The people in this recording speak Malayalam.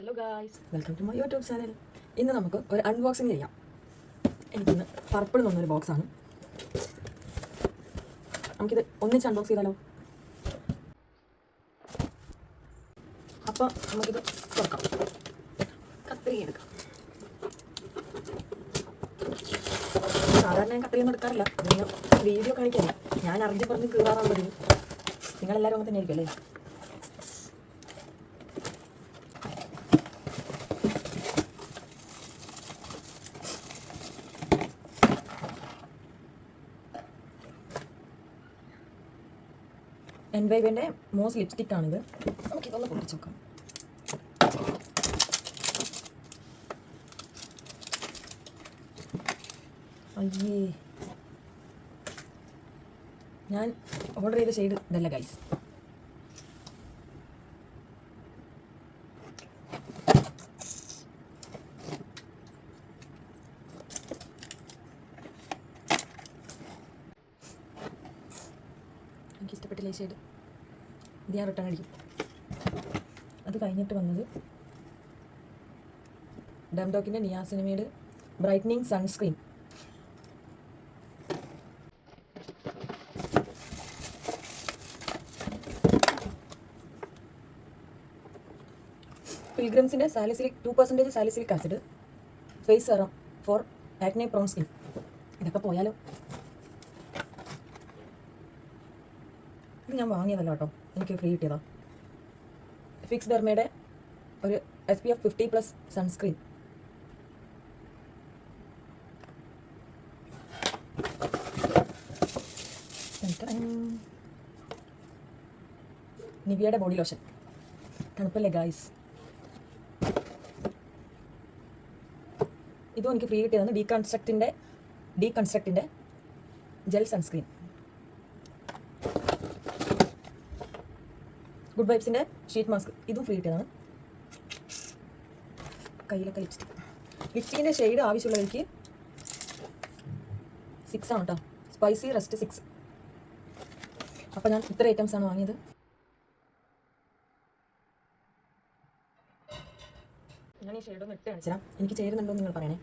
Hello guys, welcome to my YouTube channel. ഇന്ന് നമുക്ക് ഒരു അൺബോക്സിങ് ചെയ്യാം. എനിക്കിന്ന് പർപ്പിൾ തന്നൊരു ബോക്സാണ്. നമുക്കിത് ഒന്നിച്ച് അൺബോക്സ് ചെയ്താലോ? അപ്പോൾ നമുക്കിത് തുറക്കാം. കത്രിക എടുക്കാം. സാധാരണ ഞാൻ കത്രികയൊന്നും എടുക്കാറില്ല. നിങ്ങൾ വീഡിയോ കാണിക്കാറില്ല. ഞാൻ അറിഞ്ഞ് പറഞ്ഞ് കീറാറുള്ളത്. നിങ്ങളെല്ലാവരും അങ്ങനെ തന്നെ ആയിരിക്കും അല്ലേ? എൻവൈവിൻ്റെ മോസ് ലിപ്സ്റ്റിക്കാണിത്. നമുക്കിതൊന്ന് പൊട്ടിച്ച് നോക്കാം. അയ്യേ, ഞാൻ ഓർഡർ ചെയ്ത ഷെയ്ഡ് ഇതല്ല ഗൈസ്. എനിക്ക് ഇഷ്ടപ്പെട്ടില്ല ഈ ഷെയ്ഡ്. ഇത് ഞാൻ റിട്ടേൺ അടിക്കും. അത് കഴിഞ്ഞിട്ട് വന്നത് ഡംഡോക്കിൻ്റെ നിയാസിനിമേഡ് ബ്രൈറ്റനിങ് സൺസ്ക്രീൻ. പിൽഗ്രിംസിൻ്റെ salicylic 2% salicylic acid face serum for acne prone skin. ഇതൊക്കെ പോയാലോ? ഇത് ഞാൻ വാങ്ങിയതല്ല കേട്ടോ, എനിക്ക് ഫ്രീ കിട്ടിയതാ. ഫിക്സ് ഡെർമയുടെ ഒരു SPF 50+ സൺസ്ക്രീൻ. നിവിയയുടെ ബോഡി ലോഷൻ. തണുപ്പല്ലേ ഗായ്സ്? ഇതും എനിക്ക് ഫ്രീ കിട്ടിയതാണ്. ഡീകൺസ്ട്രക്റ്റിൻ്റെ ജെൽ സൺസ്ക്രീൻ. ഗുഡ് വൈബ്സിൻ്റെ ഷീറ്റ് മാസ്ക്. ഇതും ഫ്രീ കിട്ടിയതാണ്. കയ്യിലൊക്കെ ലിപ്സ്റ്റിക്കിൻ്റെ ഷെയ്ഡ് ആവശ്യമുള്ളവർക്ക് 6 ആണ് കേട്ടോ. Spicy rust 6. അപ്പോൾ ഞാൻ ഇത്ര ഐറ്റംസാണ് വാങ്ങിയത്. ഞാൻ ഈ ഷെയ്ഡൊന്ന് ഇട്ട് കാണിച്ചു തരാം. എനിക്ക് ചേരുന്നുണ്ടോ നിങ്ങൾ പറയണേ.